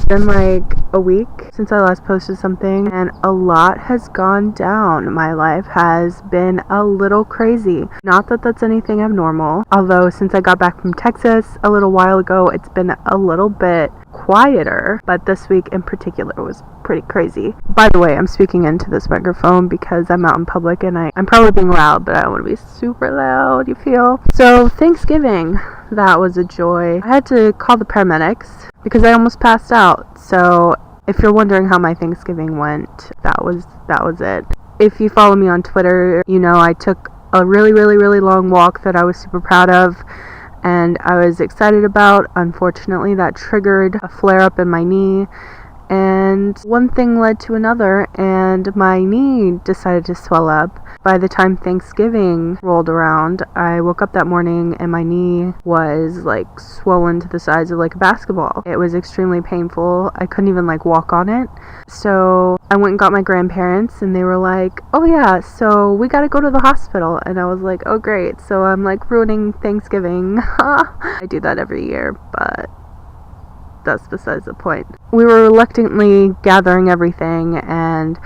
been like a week since I last posted something, and a lot has gone down. My life has been a little crazy. Not that that's anything abnormal, although since I got back from Texas a little while ago, it's been a little bit quieter, but this week in particular was pretty crazy. By the way, I'm speaking into this microphone because I'm out in public and I'm probably being loud, but I don't want to be super loud, you feel? So Thanksgiving, that was a joy. I had to call the paramedics because I almost passed out. So if you're wondering how my Thanksgiving went, that was it. If you follow me on Twitter, you know I took a really long walk that I was super proud of and I was excited about. Unfortunately, that triggered a flare-up in my knee, and one thing led to another, and my knee decided to swell up. By the time Thanksgiving rolled around, I woke up that morning and my knee was like swollen to the size of like a basketball. It was extremely painful. I couldn't even like walk on it. So I went and got my grandparents and they were like, oh yeah, so we gotta go to the hospital. And I was like, oh great. So I'm like ruining Thanksgiving. I do that every year, but that's besides the point. We were reluctantly gathering everything, and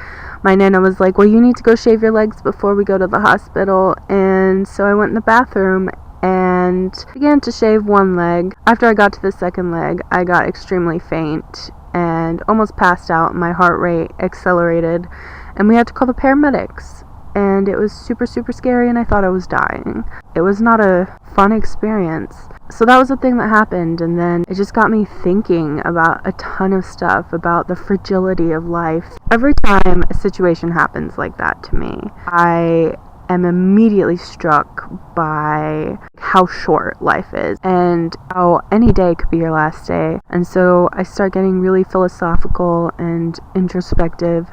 my nana was like, well, you need to go shave your legs before we go to the hospital. And so I went in the bathroom and began to shave one leg. After I got to the second leg, I got extremely faint and almost passed out. My heart rate accelerated and we had to call the paramedics, and it was super scary and I thought I was dying. It was not a fun experience. So that was the thing that happened, and then it just got me thinking about a ton of stuff, about the fragility of life. Every time a situation happens like that to me, I am immediately struck by how short life is and how any day could be your last day. And so I start getting really philosophical and introspective.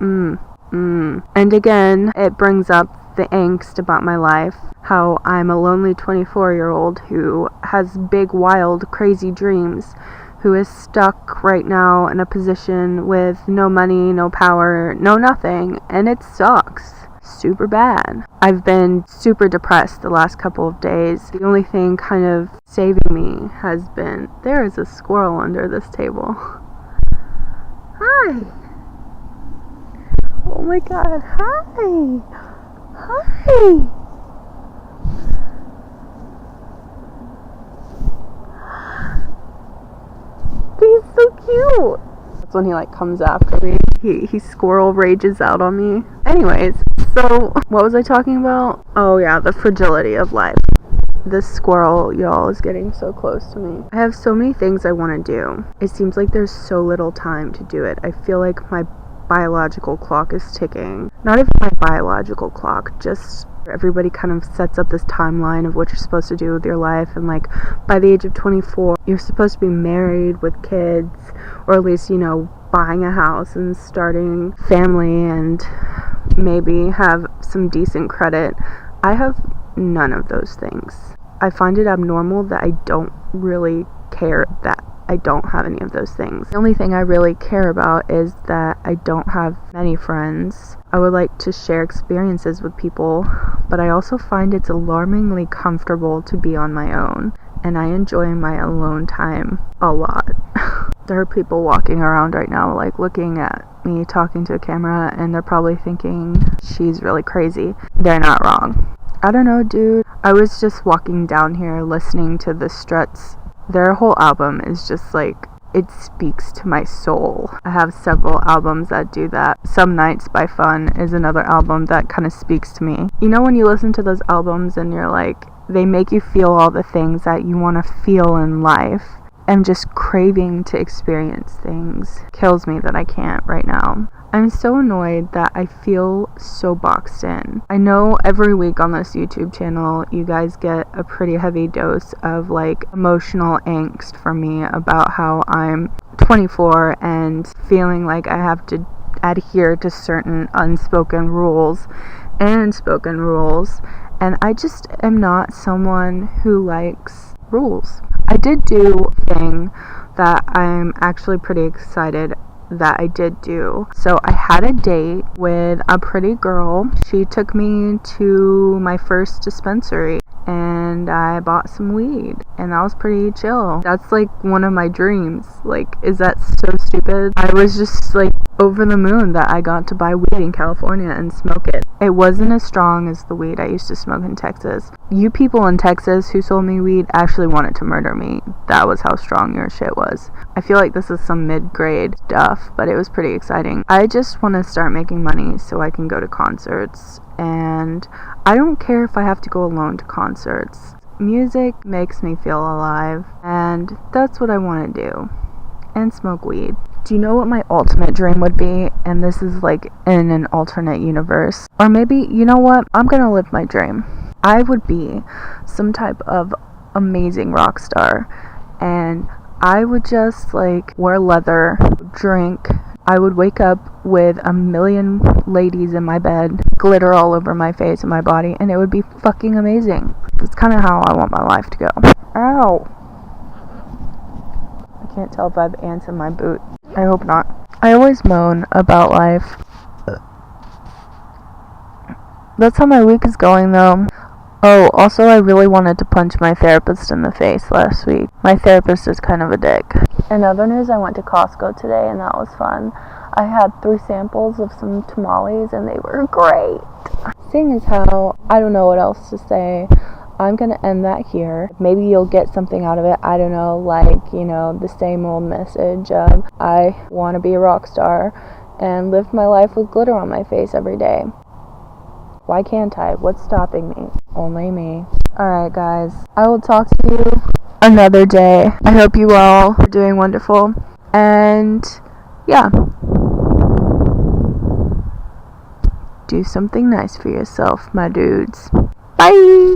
And again, it brings up the angst about my life, how I'm a lonely 24-year-old who has big, wild, crazy dreams, who is stuck right now in a position with no money, no power, no nothing, and it sucks super bad. I've been super depressed the last couple of days. The only thing kind of saving me has been, there is a squirrel under this table. Hi! Oh my god, hi! Hi! He's so cute! That's when he like comes after me. He squirrel rages out on me. Anyways, so what was I talking about? Oh yeah, the fragility of life. This squirrel, y'all, is getting so close to me. I have so many things I want to do. It seems like there's so little time to do it. I feel like my biological clock is ticking. Not even my biological clock, just everybody kind of sets up this timeline of what you're supposed to do with your life, and like by the age of 24 you're supposed to be married with kids, or at least, you know, buying a house and starting family and maybe have some decent credit. I have none of those things. I find it abnormal that I don't really care that I don't have any of those things. The only thing I really care about is that I don't have many friends. I would like to share experiences with people, but I also find it's alarmingly comfortable to be on my own, and I enjoy my alone time a lot. There are people walking around right now like looking at me talking to a camera, and they're probably thinking she's really crazy. They're not wrong. I don't know, dude. I was just walking down here listening to the Struts. Their whole album is just like, it speaks to my soul. I have several albums that do that. Some Nights by Fun is another album that kind of speaks to me. You know when you listen to those albums and you're like, they make you feel all the things that you want to feel in life. I'm just craving to experience things. Kills me that I can't right now. I'm so annoyed that I feel so boxed in. I know every week on this YouTube channel you guys get a pretty heavy dose of like emotional angst from me about how I'm 24 and feeling like I have to adhere to certain unspoken rules and spoken rules, and I just am not someone who likes rules. I did do a thing that I'm actually pretty excited that I did do. So I had a date with a pretty girl. She took me to my first dispensary, and I bought some weed, and that was pretty chill. That's like one of my dreams. Like, is that so stupid? I was just like over the moon that I got to buy weed in California and smoke it. It wasn't as strong as the weed I used to smoke in Texas. You people in Texas who sold me weed actually wanted to murder me. That was how strong your shit was. I feel like this is some mid-grade stuff, but it was pretty exciting. I just want to start making money so I can go to concerts, and I don't care if I have to go alone to concerts. Music makes me feel alive, and that's what I want to do. And smoke weed. Do you know what my ultimate dream would be? And this is like in an alternate universe. Or maybe, you know what? I'm gonna live my dream. I would be some type of amazing rock star, and I would just like wear leather, drink. I would wake up with a million ladies in my bed, glitter all over my face and my body, and it would be fucking amazing. That's kind of how I want my life to go. Ow. I can't tell if I have ants in my boot. I hope not. I always moan about life. That's how my week is going though. Oh, also I really wanted to punch my therapist in the face last week. My therapist is kind of a dick. In other news, I went to Costco today and that was fun. I had 3 samples of some tamales and they were great. Seeing as how I don't know what else to say, I'm gonna end that here. Maybe you'll get something out of it. I don't know, like, you know, the same old message of I want to be a rock star and live my life with glitter on my face every day. Why can't I? What's stopping me? Only me. Alright guys, I will talk to you another day. I hope you all are doing wonderful. And yeah. Do something nice for yourself, my dudes. Bye!